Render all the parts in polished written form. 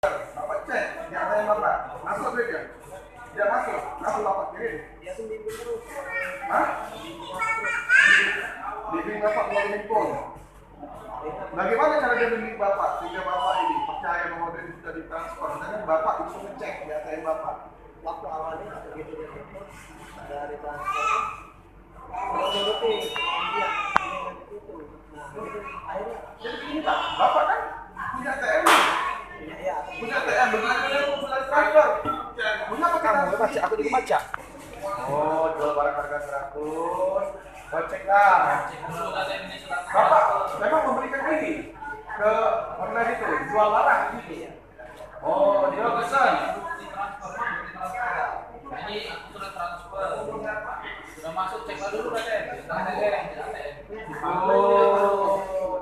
Bapak cek, di ATM Bapak. Masuk dia. Dia masuk. Langsung Bapak kirim. Dia tuh bimbing terus. Hah? Bimbing Bapak melalui pun. Bagaimana cara dia bimbing Bapak sehingga Bapak ini percaya bahwa dia sudah ditransfer dan Bapak bisa ngecek di ATM Bapak? Waktu awalnya begitu dia telepon dari transfer, kalau nurutin dia itu. Nah, begitu akhirnya Jadi begini Pak, Bapak kan punya ATM nih. Punya ATM, bagaimana dia mau mulai transfer? Punya apa kita? kamu baca, aku juga baca. Oh, jual barang harga 100. Cek lah. Bapak memang memberikan ini ke online itu, jual barang gitu. Oh, dia pesan. Ini aku sudah transfer, sudah masuk, cek dulu kan? Oh,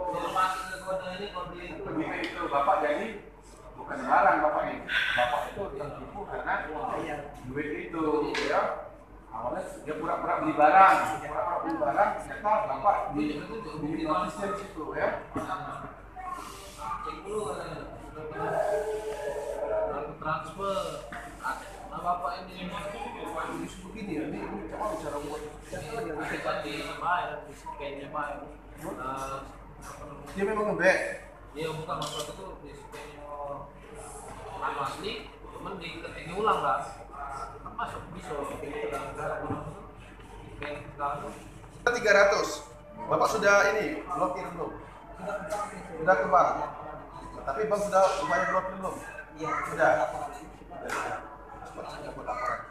Sudah masuk ke kode itu. begitu itu Bapak jadi bukan barang Bapak ini. Bapak itu tertipu karena duit itu, ya. Awalnya dia pura-pura beli barang, ternyata Bapak di notisnya di situ, ya. Cek dulu kan? Aku transfer. Nah bapak ini Begini ya, ini coba bicara buat kan di bayar, di scan-nya bayar. dia memang ngebek. Dia bukan maksud itu di scan-nya anu asli, cuman diketiknya ulang lah. Kan masuk bisa gitu dalam cara kalau 300. Bapak sudah ini blokir belum? Sudah ke bank. Tapi bang sudah upaya blokir belum? Iya, Sudah. Cepat saja buat laporan.